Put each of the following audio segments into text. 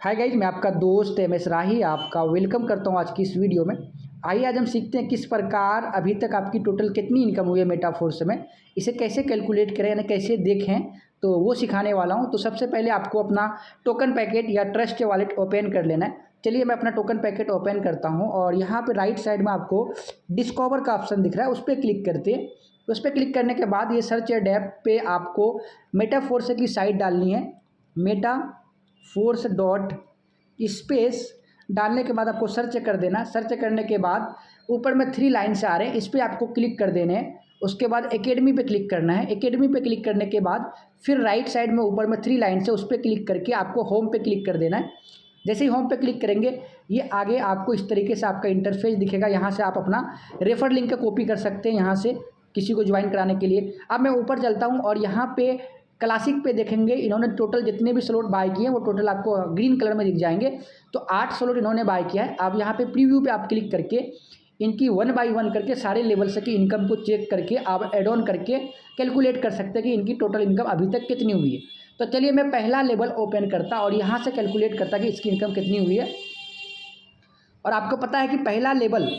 Hi guys, मैं आपका दोस्त एम एस राही आपका वेलकम करता हूँ आज की इस वीडियो में। आइए आज हम सीखते हैं किस प्रकार अभी तक आपकी टोटल कितनी इनकम हुई है मेटाफोर्स में, इसे कैसे कैलकुलेट करें यानी कैसे देखें, तो वो सिखाने वाला हूँ। तो सबसे पहले आपको अपना टोकन पैकेट या ट्रस्ट वॉलेट ओपन कर लेना है। चलिए मैं अपना टोकन पैकेट ओपन करता हूँ और यहाँ पे राइट साइड में आपको डिस्कवर का ऑप्शन दिख रहा है, उस पर क्लिक करते हैं। उस पर क्लिक करने के बाद ये सर्च ऐप पे आपको मेटाफोर्स की साइट डालनी है। मेटाफोर्स डॉट स्पेस डालने के बाद आपको सर्च कर देना। सर्च करने के बाद ऊपर में 3 लाइन से आ रहे हैं, इस पर आपको क्लिक कर देने हैं। उसके बाद एकेडमी पे क्लिक करना है। एकेडमी पे क्लिक करने के बाद फिर राइट साइड में ऊपर में 3 लाइन से उस पर क्लिक करके आपको होम पे क्लिक कर देना है। जैसे ही होम पे क्लिक करेंगे ये आगे आपको इस तरीके से आपका इंटरफेस दिखेगा। यहाँ से आप अपना रेफर लिंक का कॉपी कर सकते हैं यहाँ से किसी को ज्वाइन कराने के लिए। अब मैं ऊपर चलता हूँ और यहाँ पे क्लासिक पे देखेंगे इन्होंने टोटल जितने भी स्लॉट बाय किए हैं वो टोटल आपको ग्रीन कलर में दिख जाएंगे। तो 8 स्लॉट इन्होंने बाय किया है। अब यहाँ पे प्रीव्यू पे आप क्लिक करके इनकी 1 बाय 1 करके सारे लेवल से की इनकम को चेक करके आप एड ऑन करके कैलकुलेट कर सकते हैं कि इनकी टोटल इनकम अभी तक कितनी हुई है। तो चलिए मैं पहला लेवल ओपन करता और यहाँ से कैलकुलेट करता कि इसकी इनकम कितनी हुई है। और आपको पता है कि पहला लेवल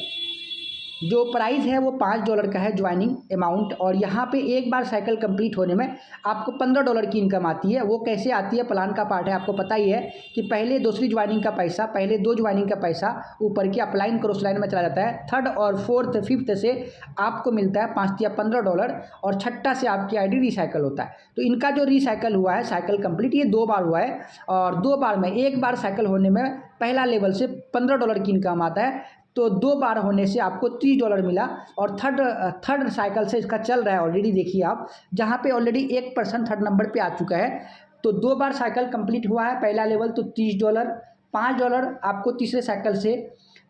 जो प्राइस है वो $5 का है ज्वाइनिंग अमाउंट। और यहाँ पे एक बार साइकिल कंप्लीट होने में आपको $15 की इनकम आती है। वो कैसे आती है, प्लान का पार्ट है, आपको पता ही है कि पहले दूसरी ज्वाइनिंग का पैसा, पहले 2 ज्वाइनिंग का पैसा ऊपर की अपलाइन क्रॉस लाइन में चला जाता है। 3rd और 4th 5th से आपको मिलता है 5 या $15 और 6ठा से आपकी आईडी रिसाइकल होता है। तो इनका जो रिसाइकल हुआ है साइकिल कंप्लीट ये 2 बार हुआ है और 2 बार में एक बार साइकिल होने में पहला लेवल से $15 की इनकम आता है। तो 2 बार होने से आपको $30 मिला। और थर्ड साइकिल से इसका चल रहा है ऑलरेडी, देखिए आप, जहाँ पे ऑलरेडी 1% 3rd नंबर पे आ चुका है। तो 2 बार साइकिल कंप्लीट हुआ है पहला लेवल, तो $30, $5 आपको तीसरे साइकिल से,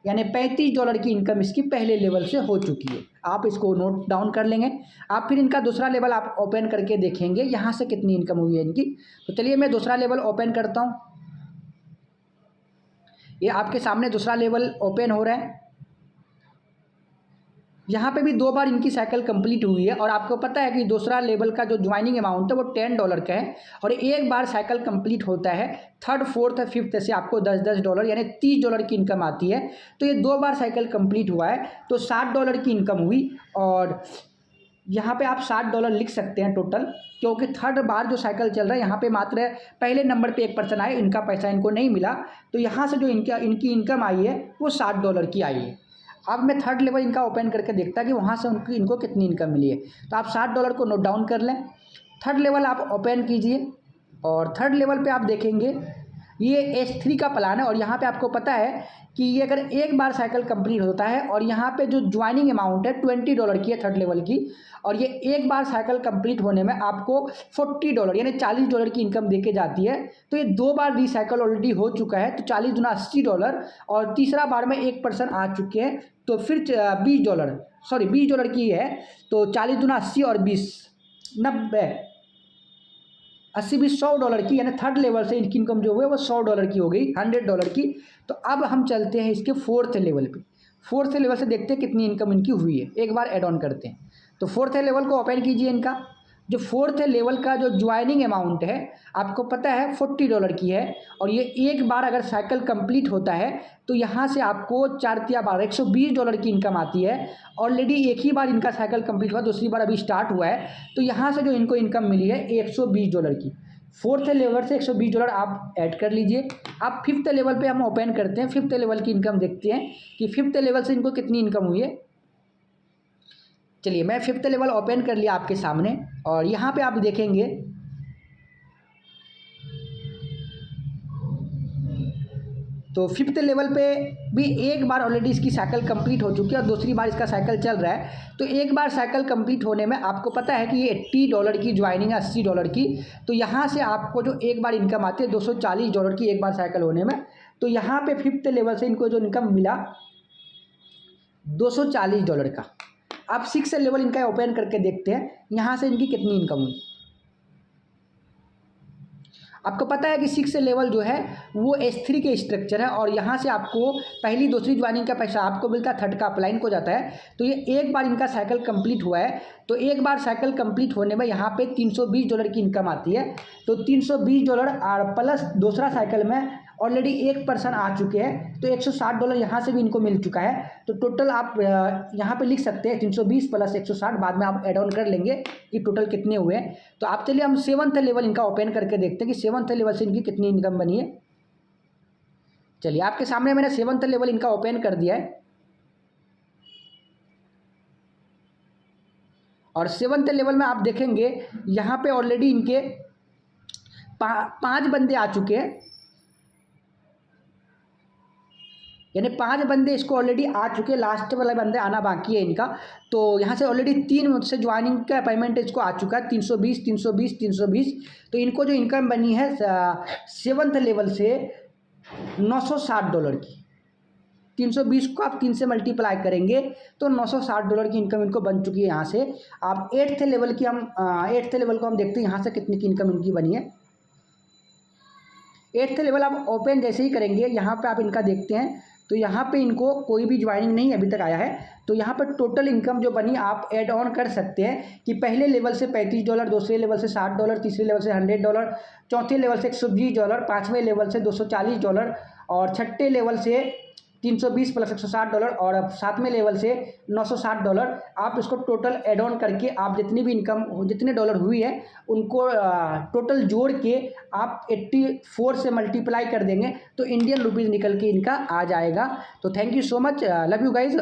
यानी $35 की इनकम इसकी पहले लेवल से हो चुकी है। आप इसको नोट डाउन कर लेंगे। आप फिर इनका दूसरा लेवल आप ओपन करके देखेंगे यहाँ से कितनी इनकम हुई है इनकी। तो चलिए मैं दूसरा लेवल ओपन करता हूँ। ये आपके सामने दूसरा लेवल ओपन हो रहा है। यहाँ पे भी 2 बार इनकी साइकिल कंप्लीट हुई है। और आपको पता है कि दूसरा लेवल का जो ज्वाइनिंग अमाउंट है वो $10 का है। और एक बार साइकिल कंप्लीट होता है 3rd 4th 5th से आपको $10 यानी $30 की इनकम आती है। तो ये 2 बार साइकिल कंप्लीट हुआ है तो $60 की इनकम हुई। और यहाँ पे आप $60 लिख सकते हैं टोटल, क्योंकि 3rd बार जो साइकिल चल रहा है यहाँ पे मात्र पहले नंबर पे 1% आए, इनका पैसा इनको नहीं मिला। तो यहाँ से जो इनकी इनकम आई है वो $60 की आई है। अब मैं 3rd लेवल इनका ओपन करके देखता कि वहाँ से इनको कितनी इनकम मिली है। तो आप $60 को नोट डाउन कर लें। 3rd लेवल आप ओपन कीजिए और 3rd लेवल पे आप देखेंगे ये S3 का प्लान है। और यहाँ पे आपको पता है कि ये अगर एक बार साइकिल कंप्लीट होता है और यहाँ पे जो ज्वाइनिंग अमाउंट है $20 की है 3rd लेवल की, और ये एक बार साइकिल कंप्लीट होने में आपको $40 यानी $40 की इनकम देके जाती है। तो ये 2 बार रिसाइकिल ऑलरेडी हो चुका है, तो 40 गुना $80 और तीसरा बार में 1% आ चुके हैं। तो फिर $20 की है। तो 40 गुना 80 और 20 90 80 भी $100 की, यानी 3rd लेवल से इनकी इनकम जो हुई है वो $100 की हो गई, $100 की। तो अब हम चलते हैं इसके 4th लेवल पे। 4th लेवल से देखते हैं कितनी इनकम इनकी हुई है, एक बार ऐड ऑन करते हैं। तो 4th लेवल को ओपन कीजिए। इनका जो 4th लेवल का जो ज्वाइनिंग अमाउंट है आपको पता है $40 की है। और ये एक बार अगर साइकिल कंप्लीट होता है तो यहाँ से आपको 4 बार $120 की इनकम आती है। ऑलरेडी एक ही बार इनका साइकिल कंप्लीट हुआ, दूसरी बार अभी स्टार्ट हुआ है। तो यहाँ से जो इनको इनकम मिली है $120 की। 4th लेवल से $120 आप ऐड कर लीजिए। अब 5th लेवल पे हम ओपन करते हैं, 5th लेवल की इनकम देखते हैं कि 5th लेवल से इनको कितनी इनकम हुई है। चलिए मैं 5th लेवल ओपन कर लिया आपके सामने और यहाँ पे आप देखेंगे तो 5th लेवल पे भी एक बार ऑलरेडी इसकी साइकिल कंप्लीट हो चुकी है और दूसरी बार इसका साइकिल चल रहा है। तो एक बार साइकिल कंप्लीट होने में आपको पता है कि ये $80 की ज्वाइनिंग है, $80 की। तो यहाँ से आपको जो एक बार इनकम आती है $240 की एक बार साइकिल होने में। तो यहाँ पे 5th लेवल से इनको जो इनकम मिला $240 का। अब 6th लेवल इनका ओपन करके देखते हैं यहाँ से इनकी कितनी इनकम हुई। आपको पता है कि 6th लेवल जो है वो S3 के स्ट्रक्चर है और यहाँ से आपको पहली दूसरी ज्वाइनिंग का पैसा आपको मिलता है, 3rd का अपलाइन को जाता है। तो ये एक बार इनका साइकिल कंप्लीट हुआ है। तो एक बार साइकिल कंप्लीट होने में यहाँ पे $320 की इनकम आती है। तो $320 और प्लस दूसरा साइकिल में ऑलरेडी एक पर्सन आ चुके हैं, तो $160 यहाँ से भी इनको मिल चुका है। तो टोटल आप यहाँ पे लिख सकते हैं 320 प्लस 160, बाद में आप एड ऑन कर लेंगे कि टोटल कितने हुए हैं। तो आप चलिए हम 7th लेवल इनका ओपन करके देखते हैं कि 7th लेवल से इनकी कितनी इनकम बनी है। चलिए आपके सामने मैंने 7th लेवल इनका ओपन कर दिया है और 7th लेवल में आप देखेंगे यहाँ पे ऑलरेडी इनके 5 बंदे आ चुके हैं, यानी 5 बंदे इसको ऑलरेडी आ चुके हैं, लास्ट वाले बंदे आना बाकी है इनका। तो यहाँ से ऑलरेडी 3 से ज्वाइनिंग का पेमेंट इसको आ चुका है 320 320 320। तो इनको जो इनकम बनी है 7th लेवल से $960 की, 320 को आप 3 से मल्टीप्लाई करेंगे तो $960 की इनकम इनको बन चुकी है यहाँ से। आप 8th लेवल को हम देखते हैं यहाँ से कितनी की इनकम इनकी बनी है। 8th लेवल आप ओपन जैसे ही करेंगे यहाँ पे आप इनका देखते हैं, तो यहाँ पे इनको कोई भी ज्वाइनिंग नहीं अभी तक आया है। तो यहाँ पर टोटल इनकम जो बनी आप ऐड ऑन कर सकते हैं कि पहले लेवल से $35, दूसरे लेवल से $60, तीसरे लेवल से $100, चौथे लेवल से $120, 5वें लेवल से $240 और छठे लेवल से 320 प्लस $160 और अब 7वें लेवल से $960। आप इसको टोटल एड ऑन करके आप जितनी भी इनकम जितने डॉलर हुई है उनको टोटल जोड़ के आप 84 से मल्टीप्लाई कर देंगे तो इंडियन रुपीज़ निकल के इनका आ जाएगा। तो thank you so much, love you guys.